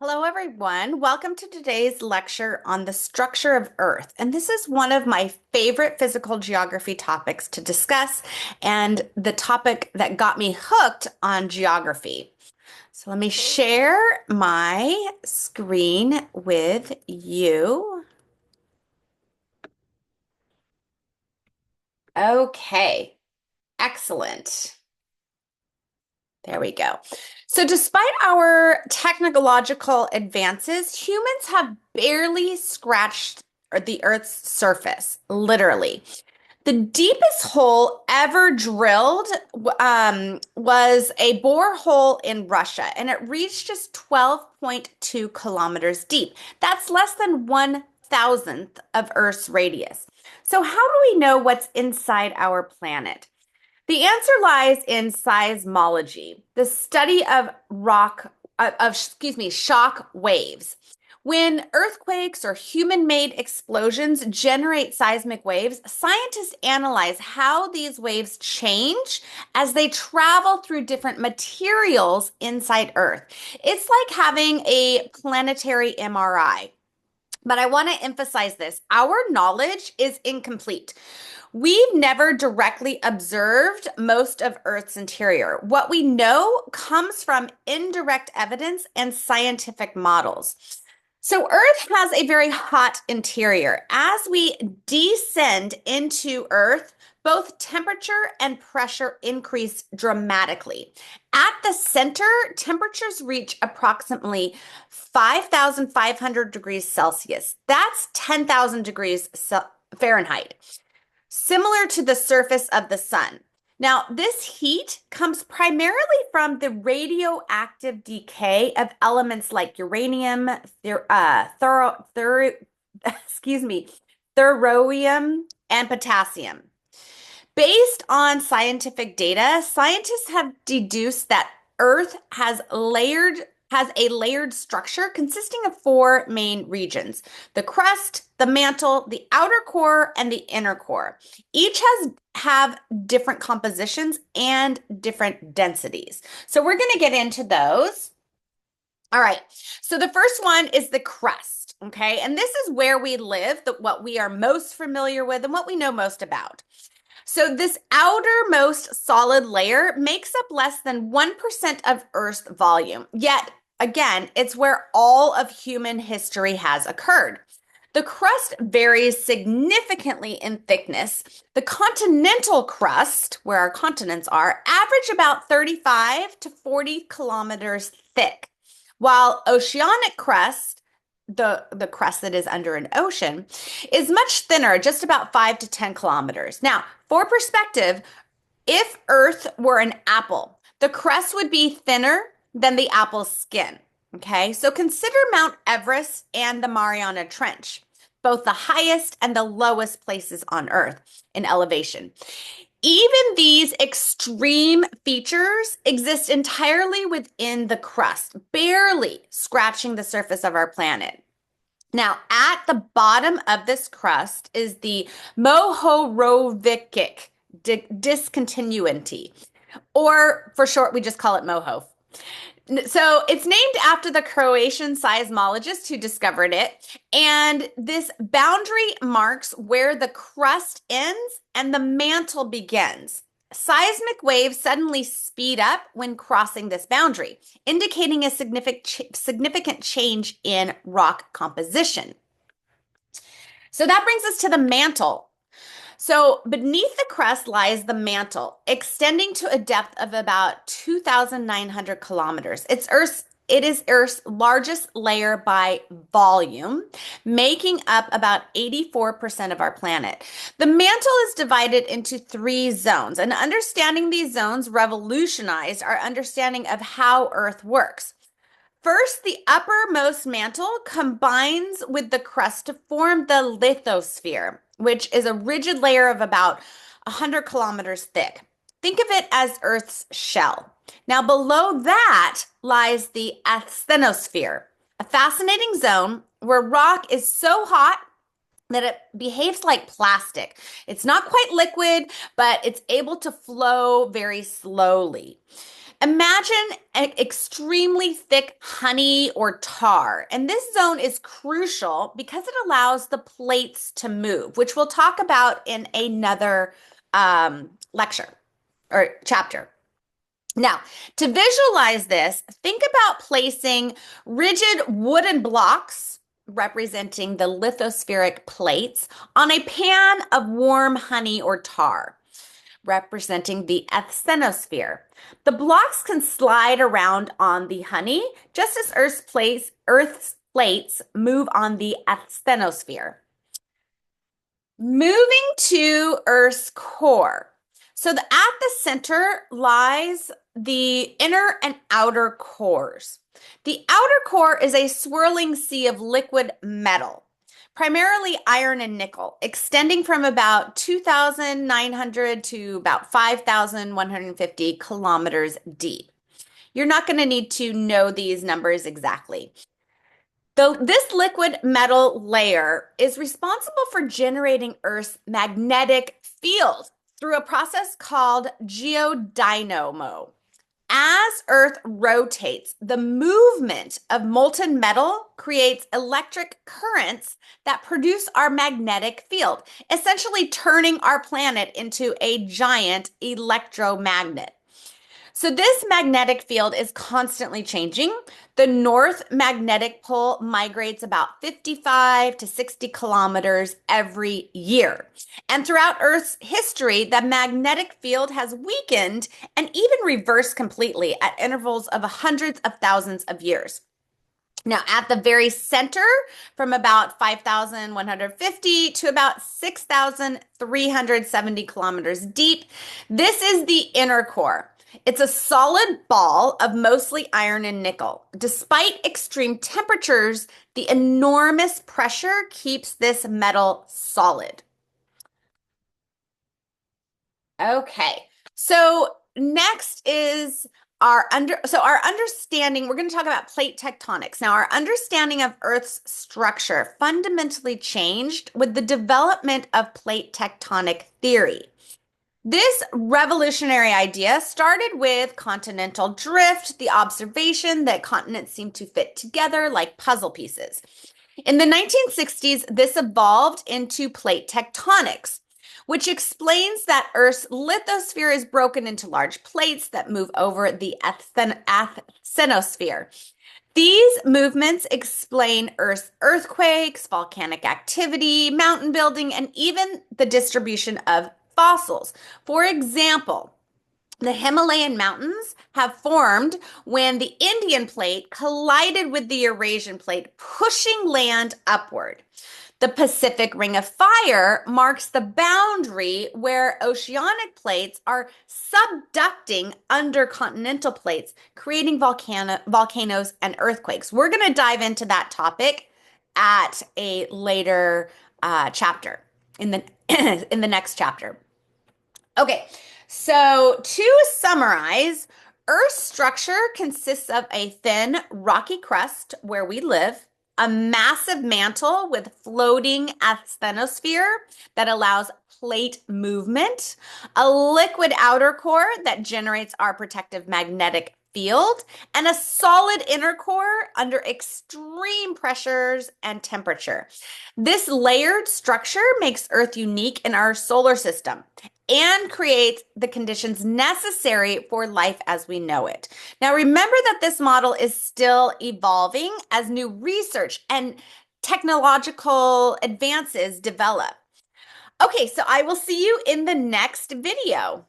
Hello, everyone. Welcome to today's lecture on the structure of Earth. And this is one of my favorite physical geography topics to discuss, and the topic that got me hooked on geography. So let me share my screen with you. Okay, excellent. There we go. So, despite our technological advances, humans have barely scratched the Earth's surface, literally. The deepest hole ever drilled was a borehole in Russia, and it reached just 12.2 kilometers deep. That's less than 1,000th of Earth's radius. So, how do we know what's inside our planet? The answer lies in seismology, the study of shock waves. When earthquakes or human-made explosions generate seismic waves, scientists analyze how these waves change as they travel through different materials inside Earth. It's like having a planetary MRI. But I want to emphasize this. Our knowledge is incomplete. We've never directly observed most of Earth's interior. What we know comes from indirect evidence and scientific models. So, Earth has a very hot interior. As we descend into Earth, both temperature and pressure increase dramatically. At the center, temperatures reach approximately 5,500 degrees Celsius. That's 10,000 degrees Fahrenheit, similar to the surface of the sun. Now, this heat comes primarily from the radioactive decay of elements like uranium, thorium, and potassium. Based on scientific data, scientists have deduced that Earth has a layered structure consisting of four main regions: the crust, the mantle, the outer core, and the inner core. Each have different compositions and different densities. So we're going to get into those. All right. So the first one is the crust. Okay. And this is where we live, what we are most familiar with and what we know most about. So this outermost solid layer makes up less than 1% of Earth's volume. Yet, again, it's where all of human history has occurred. The crust varies significantly in thickness. The continental crust, where our continents are, average about 35 to 40 kilometers thick, while oceanic crust, the crust that is under an ocean, is much thinner, just about 5 to 10 kilometers. Now, for perspective, if Earth were an apple, the crust would be thinner than the apple's skin. Okay, so consider Mount Everest and the Mariana Trench, both the highest and the lowest places on Earth in elevation. Even these extreme features exist entirely within the crust, barely scratching the surface of our planet. Now, at the bottom of this crust is the Mohorovičić discontinuity, or for short, we just call it MOHO. So it's named after the Croatian seismologist who discovered it. And this boundary marks where the crust ends and the mantle begins. Seismic waves suddenly speed up when crossing this boundary, indicating a significant change in rock composition. So that brings us to the mantle. So beneath the crust lies the mantle, extending to a depth of about 2,900 kilometers. It is Earth's largest layer by volume, making up about 84% of our planet. The mantle is divided into three zones, and understanding these zones revolutionized our understanding of how Earth works. First, the uppermost mantle combines with the crust to form the lithosphere, which is a rigid layer of about 100 kilometers thick. Think of it as Earth's shell. Now, below that lies the asthenosphere, a fascinating zone where rock is so hot that it behaves like plastic. It's not quite liquid, but it's able to flow very slowly. Imagine an extremely thick honey or tar, and this zone is crucial because it allows the plates to move, which we'll talk about in another lecture or chapter. Now, to visualize this, think about placing rigid wooden blocks representing the lithospheric plates on a pan of warm honey or tar representing the asthenosphere. The blocks can slide around on the honey just as Earth's plates move on the asthenosphere. Moving to Earth's core. At the center lies the inner and outer cores. The outer core is a swirling sea of liquid metal, primarily iron and nickel, extending from about 2,900 to about 5,150 kilometers deep. You're not going to need to know these numbers exactly. This liquid metal layer is responsible for generating Earth's magnetic field through a process called geodynamo. As Earth rotates, the movement of molten metal creates electric currents that produce our magnetic field, essentially turning our planet into a giant electromagnet. So this magnetic field is constantly changing. The north magnetic pole migrates about 55 to 60 kilometers every year. And throughout Earth's history, the magnetic field has weakened and even reversed completely at intervals of hundreds of thousands of years. Now, at the very center, from about 5,150 to about 6,370 kilometers deep, this is the inner core. It's a solid ball of mostly iron and nickel. Despite extreme temperatures, the enormous pressure keeps this metal solid. Okay, so next is our understanding, we're going to talk about plate tectonics. Now, our understanding of Earth's structure fundamentally changed with the development of plate tectonic theory. This revolutionary idea started with continental drift, the observation that continents seem to fit together like puzzle pieces. In the 1960s, this evolved into plate tectonics, which explains that Earth's lithosphere is broken into large plates that move over the asthenosphere. These movements explain Earth's earthquakes, volcanic activity, mountain building, and even the distribution of fossils. For example, the Himalayan mountains have formed when the Indian plate collided with the Eurasian plate, pushing land upward. The Pacific Ring of Fire marks the boundary where oceanic plates are subducting under continental plates, creating volcanoes and earthquakes. We're going to dive into that topic at a later chapter in the in the next chapter. Okay, so to summarize, Earth's structure consists of a thin, rocky crust where we live, a massive mantle with floating asthenosphere that allows plate movement, a liquid outer core that generates our protective magnetic field, and a solid inner core under extreme pressures and temperature. This layered structure makes Earth unique in our solar system and creates the conditions necessary for life as we know it. Now, remember that this model is still evolving as new research and technological advances develop. Okay, so I will see you in the next video.